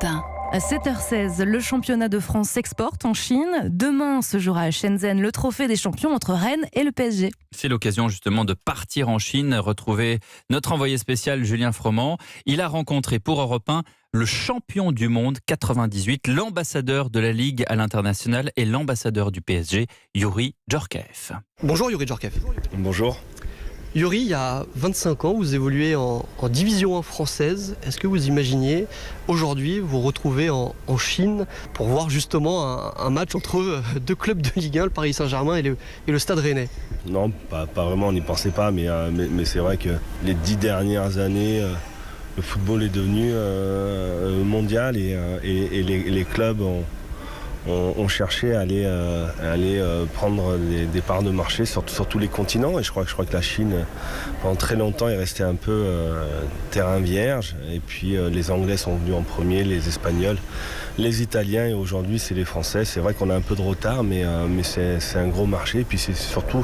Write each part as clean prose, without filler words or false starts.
Europe 1. À 7h16, le championnat de France s'exporte en Chine. Demain se jouera à Shenzhen le trophée des champions entre Rennes et le PSG. C'est l'occasion justement de partir en Chine, retrouver notre envoyé spécial Julien Froment. Il a rencontré pour Europe 1 le champion du monde 98, l'ambassadeur de la Ligue à l'international et l'ambassadeur du PSG, Youri Djorkaeff. Bonjour Youri Djorkaeff. Bonjour. Youri, il y a 25 ans, vous évoluez en division 1 française. Est-ce que vous imaginiez aujourd'hui vous retrouver en Chine pour voir justement un match entre deux clubs de Ligue 1, le Paris Saint-Germain et le Stade Rennais? Non, pas vraiment, on n'y pensait pas, mais c'est vrai que les 10 dernières années, le football est devenu mondial et les clubs ont cherché à aller prendre des parts de marché sur tous les continents. Et je crois que la Chine, pendant très longtemps, est restée un peu terrain vierge. Et puis les Anglais sont venus en premier, les Espagnols, les Italiens et aujourd'hui c'est les Français. C'est vrai qu'on a un peu de retard, mais c'est un gros marché. Et puis c'est surtout...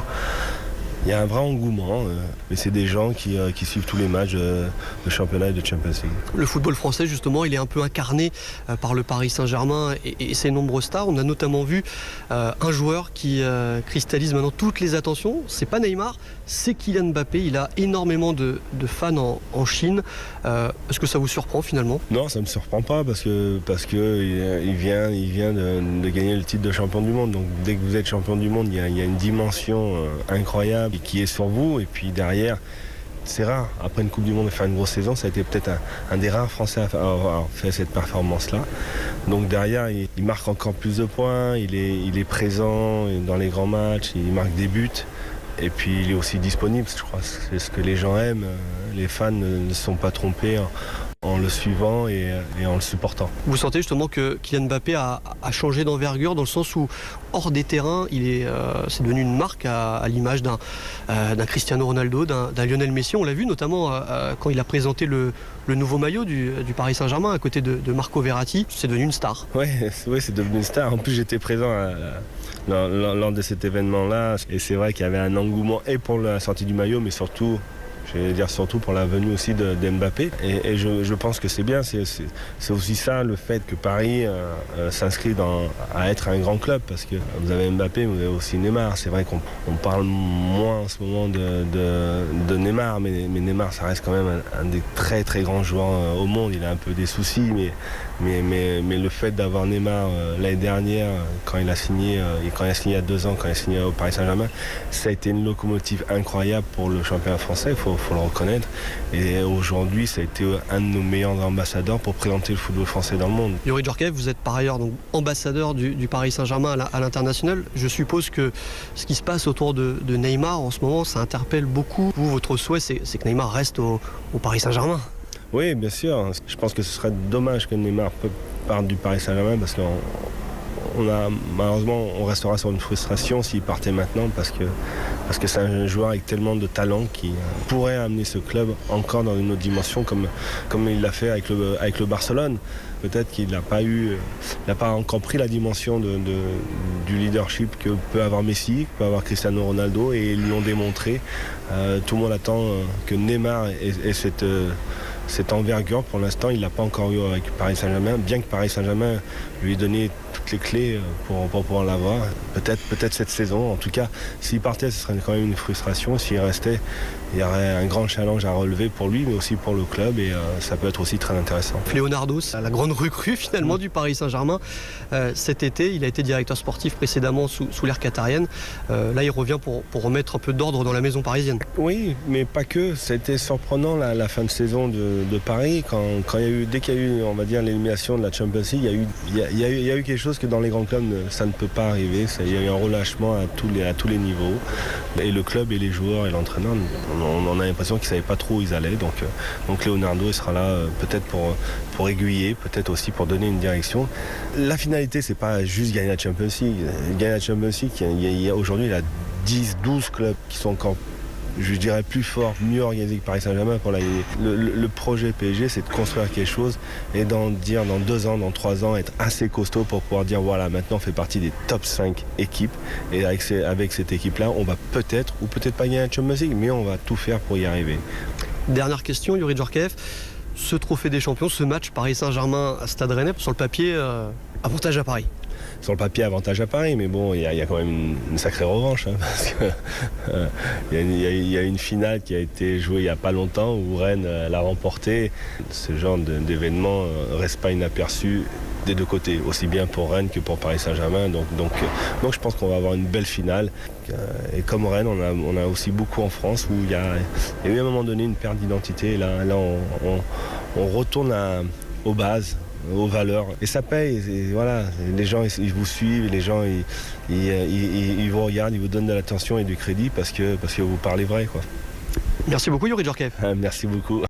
Il y a un vrai engouement, mais c'est des gens qui suivent tous les matchs de championnat et de Champions League. Le football français, justement, il est un peu incarné par le Paris Saint-Germain et ses nombreuses stars. On a notamment vu un joueur qui cristallise maintenant toutes les attentions. C'est pas Neymar, c'est Kylian Mbappé. Il a énormément de fans en Chine. Est-ce que ça vous surprend finalement? Non, ça me surprend pas parce que il vient de gagner le titre de champion du monde. Donc dès que vous êtes champion du monde, il y a une dimension incroyable qui est sur vous, et puis derrière c'est rare, après une Coupe du Monde et faire une grosse saison, ça a été peut-être un des rares Français à avoir fait cette performance là. Donc derrière il marque encore plus de points, il est présent dans les grands matchs, il marque des buts, et puis il est aussi disponible. Je crois que c'est ce que les gens aiment, les fans ne se sont pas trompés en le suivant et en le supportant. Vous sentez justement que Kylian Mbappé a changé d'envergure dans le sens où, hors des terrains, c'est devenu une marque à l'image d'un Cristiano Ronaldo, d'un Lionel Messi. On l'a vu notamment quand il a présenté le nouveau maillot du Paris Saint-Germain à côté de Marco Verratti. C'est devenu une star. Oui, c'est devenu une star. En plus, j'étais présent lors de cet événement-là. Et c'est vrai qu'il y avait un engouement et pour la sortie du maillot, mais surtout pour la venue aussi de Mbappé. Et je pense que c'est bien, c'est aussi ça le fait que Paris s'inscrit à être un grand club, parce que vous avez Mbappé, mais vous avez aussi Neymar. C'est vrai qu'on parle moins en ce moment de Neymar, mais Neymar, ça reste quand même un des très très grands joueurs au monde. Il a un peu des soucis, mais le fait d'avoir Neymar l'année dernière, quand il a signé il y a 2 ans, quand il a signé au Paris Saint-Germain, ça a été une locomotive incroyable pour le championnat français, il faut le reconnaître. Et aujourd'hui, ça a été un de nos meilleurs ambassadeurs pour présenter le football français dans le monde. Youri Djorkaeff, vous êtes par ailleurs donc ambassadeur du Paris Saint-Germain à l'international. Je suppose que ce qui se passe autour de Neymar en ce moment, ça interpelle beaucoup. Vous, votre souhait, c'est que Neymar reste au Paris Saint-Germain? Oui, bien sûr. Je pense que ce serait dommage que Neymar parte du Paris Saint-Germain, parce qu'on malheureusement, on restera sur une frustration s'il partait maintenant, parce que c'est un joueur avec tellement de talent qui pourrait amener ce club encore dans une autre dimension, comme il l'a fait avec le Barcelone. Peut-être qu'il n'a pas encore pris la dimension du leadership que peut avoir Messi, que peut avoir Cristiano Ronaldo, et ils l'ont démontré. Tout le monde attend que Neymar ait cette envergure. Pour l'instant, il ne l'a pas encore eu avec Paris Saint-Germain, bien que Paris Saint-Germain lui ait donné toutes les clés pour pouvoir l'avoir. Peut-être cette saison. En tout cas, s'il partait, ce serait quand même une frustration. S'il restait, il y aurait un grand challenge à relever pour lui, mais aussi pour le club, et ça peut être aussi très intéressant. Leonardo, c'est la grande recrue finalement du Paris Saint-Germain. Cet été, il a été directeur sportif précédemment sous l'ère qatarienne. Là, il revient pour remettre un peu d'ordre dans la maison parisienne. Oui, mais pas que. C'était surprenant la fin de saison de Paris, dès qu'il y a eu, on va dire, l'élimination de la Champions League, il y a eu quelque chose que dans les grands clubs ça ne peut pas arriver. Il y a eu un relâchement à tous les niveaux, et le club et les joueurs et l'entraîneur, on a l'impression qu'ils ne savaient pas trop où ils allaient. Donc Leonardo, il sera là peut-être pour aiguiller, peut-être aussi pour donner une direction. La finalité, c'est pas juste gagner la Champions League. Gagner la Champions League, aujourd'hui, il y a 10-12 clubs qui sont encore, je dirais, plus fort, mieux organisé que Paris Saint-Germain pour la gagner. Le projet PSG, c'est de construire quelque chose et dans 2 ans, dans 3 ans, être assez costaud pour pouvoir dire voilà, maintenant on fait partie des top 5 équipes, et avec cette équipe-là, on va peut-être ou peut-être pas gagner la Champions League, mais on va tout faire pour y arriver. Dernière question, Youri Djorkaeff. ce trophée des champions, ce match Paris Saint-Germain à Stade Rennais, sur le papier, avantage à Paris. Sur le papier, avantage à Paris, mais bon, il y a quand même une sacrée revanche, hein, parce que il y a une finale qui a été jouée il n'y a pas longtemps où Rennes l'a remporté. Ce genre d'événement ne reste pas inaperçu des deux côtés, aussi bien pour Rennes que pour Paris Saint-Germain. Donc je pense qu'on va avoir une belle finale. Et comme Rennes, on a aussi beaucoup en France où il y a eu à un moment donné une perte d'identité. Là on retourne aux bases, aux valeurs. Et ça paye. Et voilà, les gens ils vous suivent, les gens ils vous regardent, ils vous donnent de l'attention et du crédit parce que vous parlez vrai, quoi. Merci beaucoup Youri Djorkaeff. Merci beaucoup.